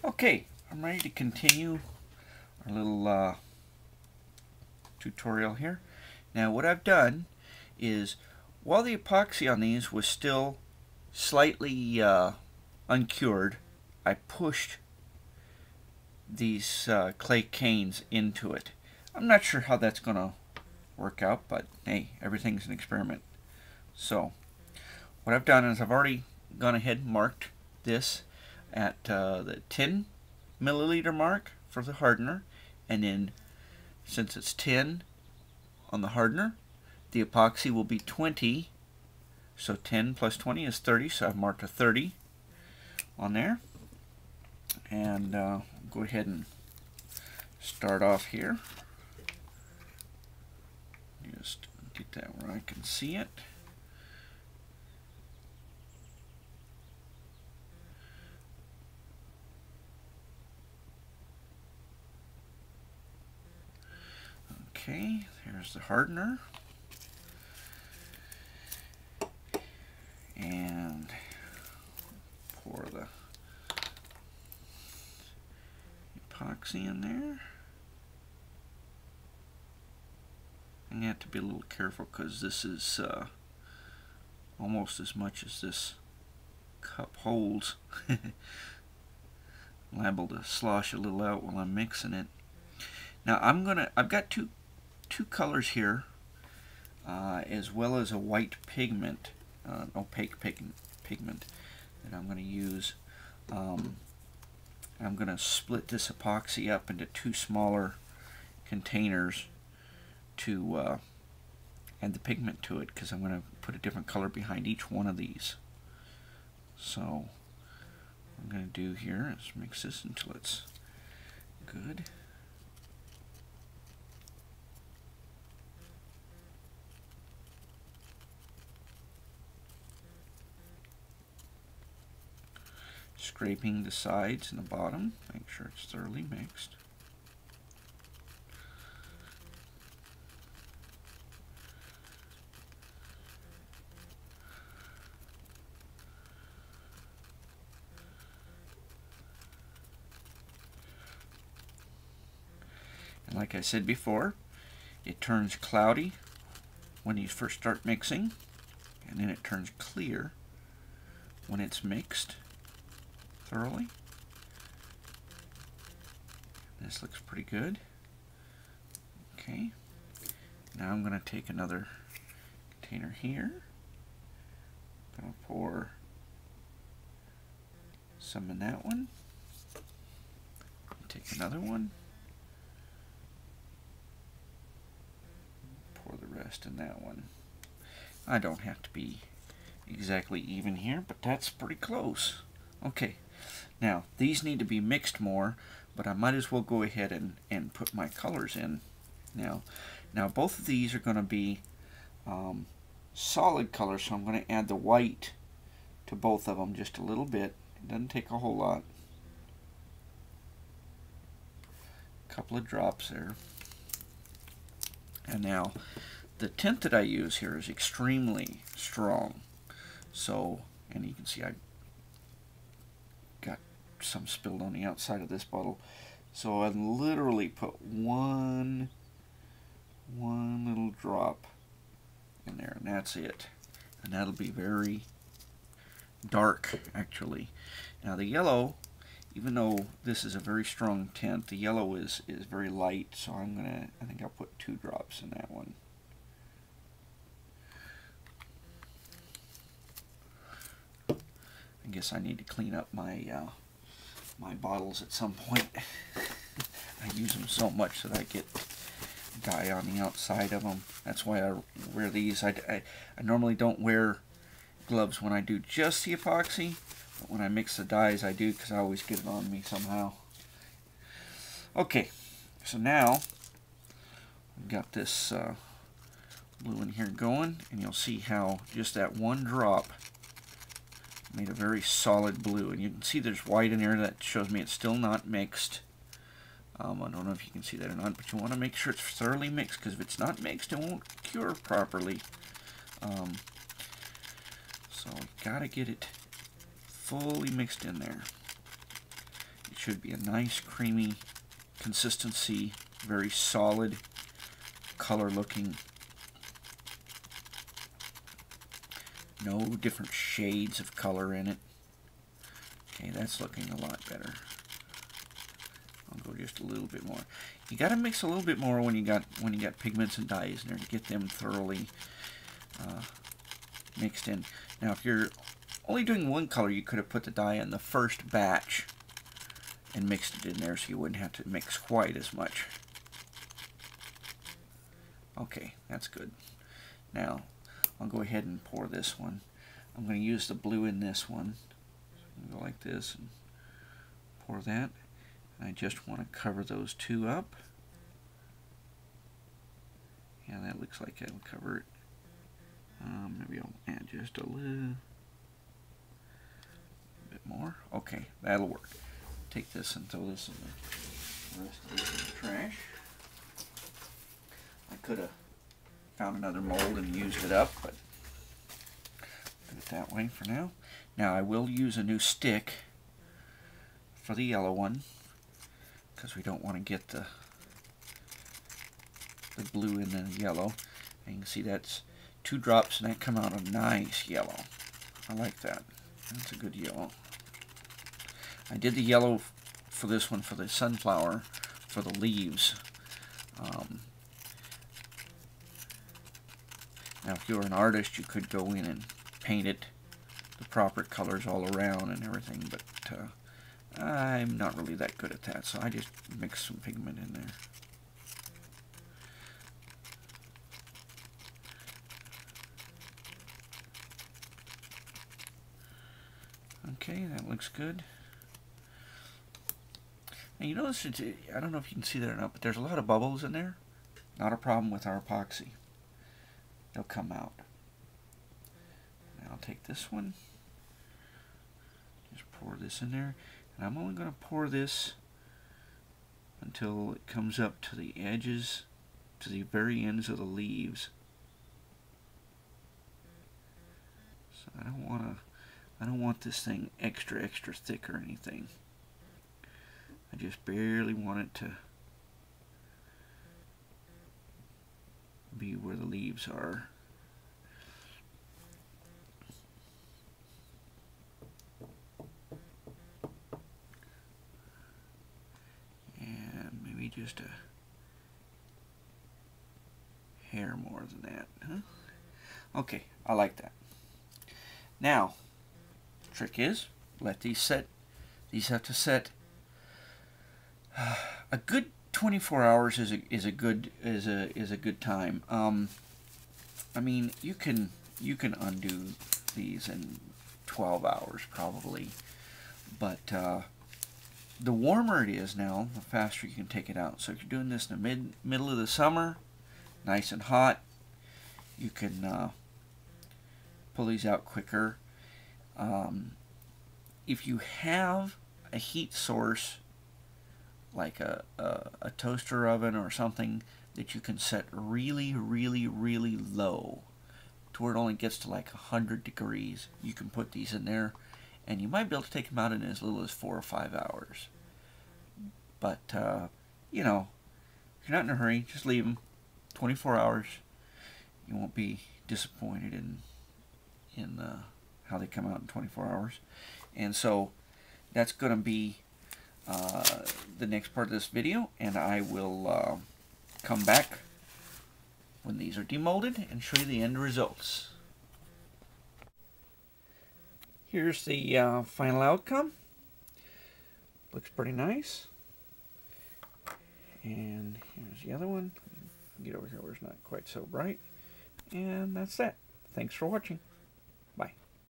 Okay, I'm ready to continue our little tutorial here. Now what I've done is, while the epoxy on these was still slightly uncured, I pushed these clay canes into it. I'm not sure how that's going to work out, but hey, everything's an experiment. So what I've done is I've already gone ahead and marked this at the 10 milliliter mark for the hardener, and then since it's 10 on the hardener, the epoxy will be 20, so 10 plus 20 is 30, so I've marked a 30 on there. And go ahead and start off here. Just get that where I can see it. Okay, there's the hardener. And pour the epoxy in there. And you have to be a little careful because this is almost as much as this cup holds. Liable to slosh a little out while I'm mixing it. Now I've got two colors here, as well as a white pigment, opaque pigment that I'm going to use. I'm going to split this epoxy up into two smaller containers to add the pigment to it, because I'm going to put a different color behind each one of these. So what I'm going to do here is mix this until it's good. Scraping the sides and the bottom, make sure it's thoroughly mixed. And like I said before, it turns cloudy when you first start mixing, and then it turns clear when it's mixed thoroughly. This looks pretty good. Okay, now I'm going to take another container here. I'm going to pour some in that one. Take another one. Pour the rest in that one. I don't have to be exactly even here, but that's pretty close. Okay, now these need to be mixed more, but I might as well go ahead and put my colors in now. Now both of these are going to be solid colors, so I'm going to add the white to both of them just a little bit. It doesn't take a whole lot. A couple of drops there. And now the tint that I use here is extremely strong. So, and you can see I got some spilled on the outside of this bottle. So I literally put one little drop in there, and that's it. And that'll be very dark, actually. Now the yellow, even though this is a very strong tint, the yellow is very light, so I think I'll put 2 drops in that one. I guess I need to clean up my my bottles at some point. I use them so much that I get dye on the outside of them. That's why I wear these. I normally don't wear gloves when I do just the epoxy, but when I mix the dyes I do, because I always get it on me somehow. Okay, so now I've got this blue in here going, and you'll see how just that one drop made a very solid blue. And you can see there's white in there. That shows me it's still not mixed. I don't know if you can see that or not, but you want to make sure it's thoroughly mixed, because if it's not mixed, it won't cure properly. So you got to get it fully mixed in there. It should be a nice creamy consistency, very solid color looking. No different shades of color in it. Okay, that's looking a lot better. I'll go just a little bit more. You got to mix a little bit more when you got pigments and dyes in there to get them thoroughly mixed in. Now, if you're only doing one color, you could have put the dye in the first batch and mixed it in there so you wouldn't have to mix quite as much. Okay, that's good. Now, I'll go ahead and pour this one. I'm going to use the blue in this one. Go like this and pour that. I just want to cover those two up. Yeah, that looks like it'll cover it. Maybe I'll add just a little bit more. Okay, that'll work. Take this and throw this in the rest of this in the trash. I could have found another mold and used it up, but do it that way for now. Now I will use a new stick for the yellow one because we don't want to get the blue in the yellow. And you can see that's 2 drops and that come out a nice yellow. I like that. That's a good yellow. I did the yellow for this one for the sunflower, for the leaves. Now if you're an artist, you could go in and paint it the proper colors all around and everything, but I'm not really that good at that, so I just mix some pigment in there. Okay, that looks good. And you notice, I don't know if you can see that or not, but there's a lot of bubbles in there. Not a problem with our epoxy. They'll come out. Now I'll take this one, just pour this in there, and I'm only going to pour this until it comes up to the edges, to the very ends of the leaves. So I don't want this thing extra thick or anything. I just barely want it to be where the leaves are. And maybe just a hair more than that, huh? Okay, I like that. Now, the trick is, let these set. These have to set a good 24 hours is a good time. I mean, you can undo these in 12 hours probably, but the warmer it is now, the faster you can take it out. So if you're doing this in the middle of the summer, nice and hot, you can pull these out quicker. If you have a heat source like a toaster oven or something that you can set really low to where it only gets to like 100 degrees, you can put these in there and you might be able to take them out in as little as 4 or 5 hours. But you know, if you're not in a hurry, just leave them 24 hours. You won't be disappointed in how they come out in 24 hours. And so that's going to be the next part of this video, and I will come back when these are demolded and show you the end results. Here's the final outcome. Looks pretty nice. And here's the other one. Get over here where it's not quite so bright. And that's that. Thanks for watching.